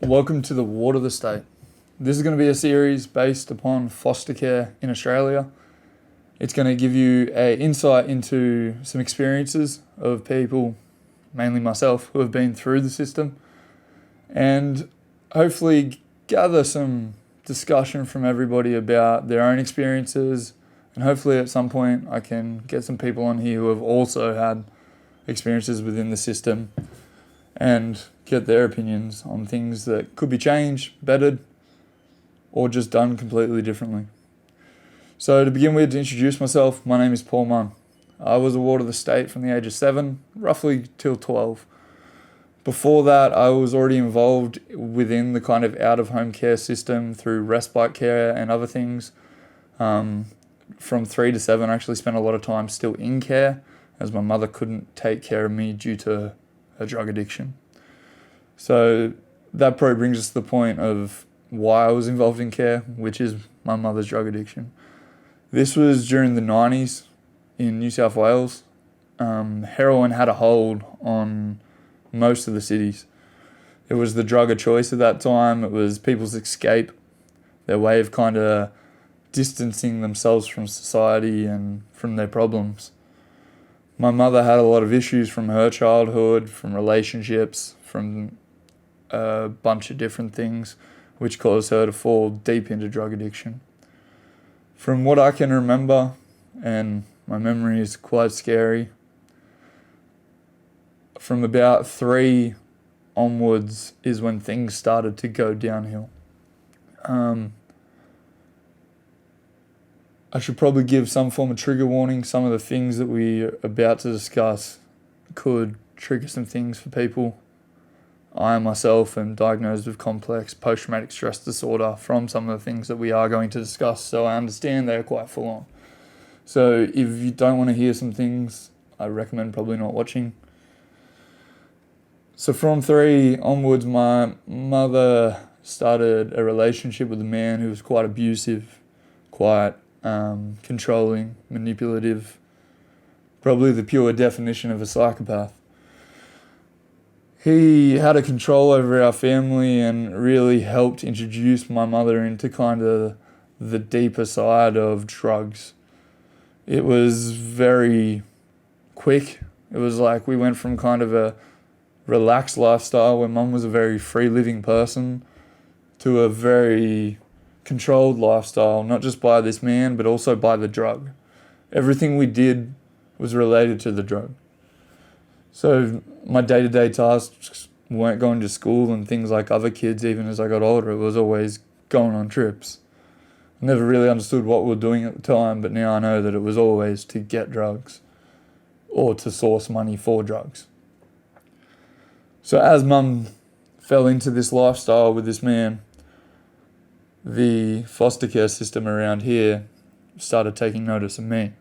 Welcome to the Ward of the State. This is going to be a series based upon foster care in Australia. It's going to give you an insight into some experiences of people, mainly myself, who have been through the system, and hopefully gather some discussion from everybody about their own experiences, and hopefully at some point I can get some people on here who have also had experiences within the system and get their opinions on things that could be changed, bettered, or just done completely differently. So to begin with, to introduce myself, my name is Paul Munn. I was a ward of the state from the age of 7, roughly till 12. Before that, I was already involved within the kind of out-of-home care system through respite care and other things. From 3 to 7, I actually spent a lot of time still in care, as my mother couldn't take care of me due to her drug addiction. So that probably brings us to the point of why I was involved in care, which is my mother's drug addiction. This was during the 90s in New South Wales. Heroin had a hold on most of the cities. It was the drug of choice at that time. It was people's escape, their way of kind of distancing themselves from society and from their problems. My mother had a lot of issues from her childhood, from relationships, from a bunch of different things, which caused her to fall deep into drug addiction. From what I can remember, and my memory is quite scary, from about 3 onwards is when things started to go downhill. I should probably give some form of trigger warning. Some of the things that we're about to discuss could trigger some things for people. I myself am diagnosed with complex post-traumatic stress disorder from some of the things that we are going to discuss, so I understand they're quite full on. So if you don't want to hear some things, I recommend probably not watching. So from 3 onwards, my mother started a relationship with a man who was quite abusive, quite controlling, manipulative, probably the pure definition of a psychopath. He had a control over our family and really helped introduce my mother into kind of the deeper side of drugs. It was very quick. It was like we went from kind of a relaxed lifestyle where mum was a very free living person to a very controlled lifestyle, not just by this man, but also by the drug. Everything we did was related to the drug. So my day-to-day tasks weren't going to school and things like other kids. Even as I got older, it was always going on trips. I never really understood what we were doing at the time, but now I know that it was always to get drugs or to source money for drugs. So as mum fell into this lifestyle with this man, the foster care system around here started taking notice of me.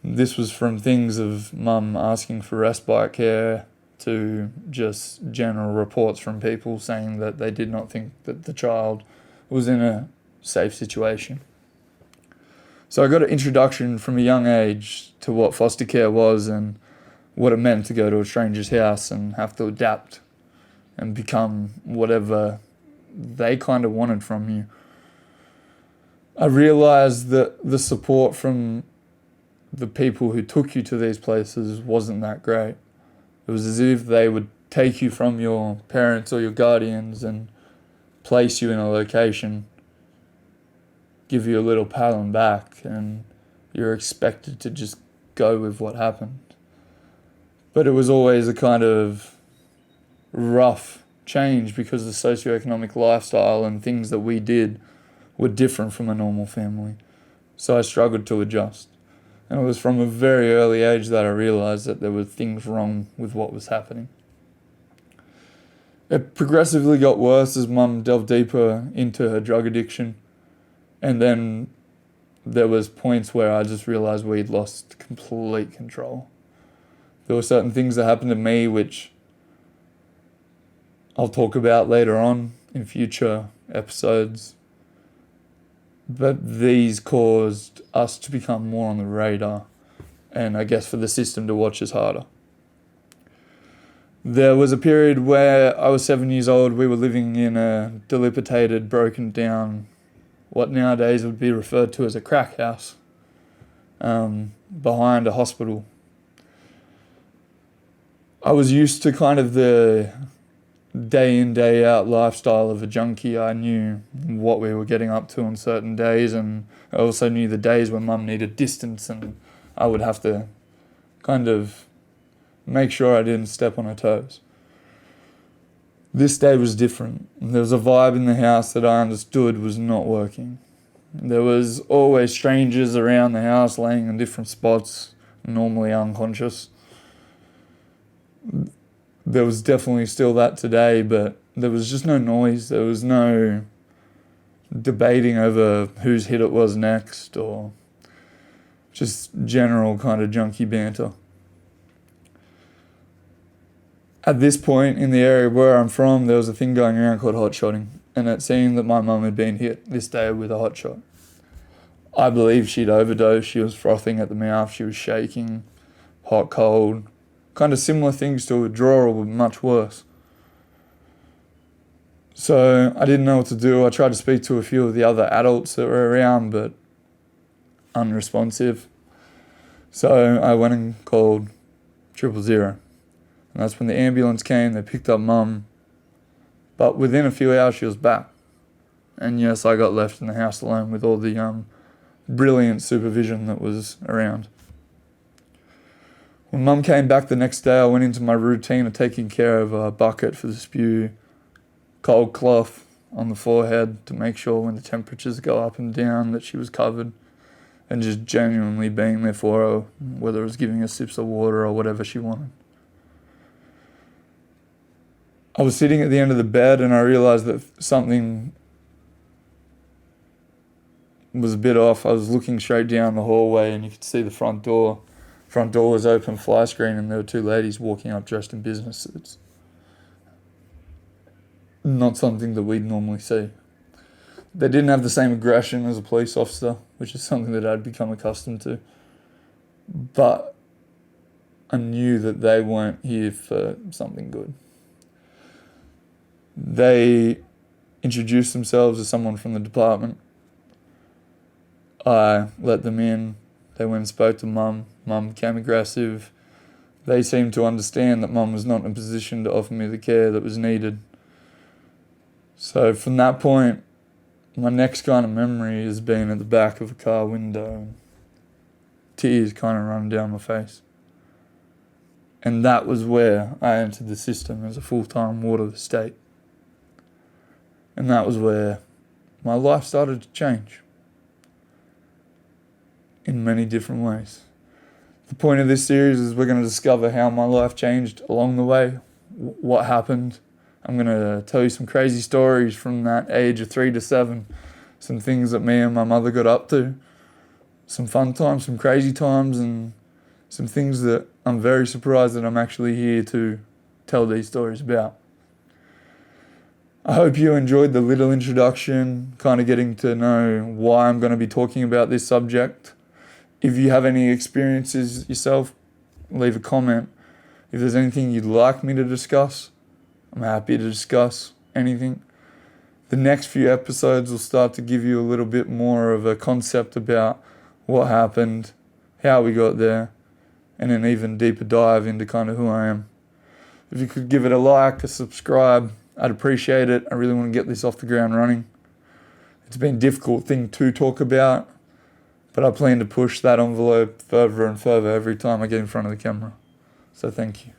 This was from things of mum asking for respite care to just general reports from people saying that they did not think that the child was in a safe situation. So I got an introduction from a young age to what foster care was and what it meant to go to a stranger's house and have to adapt and become whatever they kind of wanted from you. I realized that the support from the people who took you to these places wasn't that great. It was as if they would take you from your parents or your guardians and place you in a location, give you a little pat on the back, and you're expected to just go with what happened. But it was always a kind of rough change because the socioeconomic lifestyle and things that we did were different from a normal family. So I struggled to adjust. And it was from a very early age that I realized that there were things wrong with what was happening. It progressively got worse as mum delved deeper into her drug addiction. And then there was points where I just realized we'd lost complete control. There were certain things that happened to me which I'll talk about later on in future episodes. But these caused us to become more on the radar, and I guess for the system to watch us harder. There was a period where I was 7 years old. We were living in a dilapidated, broken down, what nowadays would be referred to as a crack house, behind a hospital. I was used to kind of the day in, day out lifestyle of a junkie. I knew what we were getting up to on certain days, and I also knew the days when Mum needed distance and I would have to kind of make sure I didn't step on her toes. This day was different. There was a vibe in the house that I understood was not working. There was always strangers around the house laying in different spots, normally unconscious. There was definitely still that today, but there was just no noise. There was no debating over whose hit it was next, or just general kind of junkie banter. At this point in the area where I'm from, there was a thing going around called hot shotting, and it seemed that my mum had been hit this day with a hot shot. I believe she'd overdosed. She was frothing at the mouth. She was shaking, hot, cold, kind of similar things to a withdrawal, but much worse. So I didn't know what to do. I tried to speak to a few of the other adults that were around, but unresponsive. So I went and called 000. And that's when the ambulance came. They picked up Mum. But within a few hours, she was back. And yes, I got left in the house alone with all the brilliant supervision that was around. When Mum came back the next day, I went into my routine of taking care of a bucket for the spew, cold cloth on the forehead to make sure when the temperatures go up and down that she was covered, and just genuinely being there for her, whether it was giving her sips of water or whatever she wanted. I was sitting at the end of the bed and I realized that something was a bit off. I was looking straight down the hallway and you could see the front door. Front door was open, fly screen, and there were two ladies walking up dressed in business suits. Not something that we'd normally see. They didn't have the same aggression as a police officer, which is something that I'd become accustomed to. But I knew that they weren't here for something good. They introduced themselves as someone from the department. I let them in. They went and spoke to Mum. Mum became aggressive. They seemed to understand that Mum was not in a position to offer me the care that was needed. So from that point, my next kind of memory has been at the back of a car window, tears kind of running down my face. And that was where I entered the system as a full-time ward of the state. And that was where my life started to change in many different ways. The point of this series is we're going to discover how my life changed along the way, what happened. I'm going to tell you some crazy stories from that age of 3 to 7, some things that me and my mother got up to, some fun times, some crazy times, and some things that I'm very surprised that I'm actually here to tell these stories about. I hope you enjoyed the little introduction, kind of getting to know why I'm going to be talking about this subject. If you have any experiences yourself, leave a comment. If there's anything you'd like me to discuss, I'm happy to discuss anything. The next few episodes will start to give you a little bit more of a concept about what happened, how we got there, and an even deeper dive into kind of who I am. If you could give it a like, a subscribe, I'd appreciate it. I really want to get this off the ground running. It's been a difficult thing to talk about, but I plan to push that envelope further and further every time I get in front of the camera. So thank you.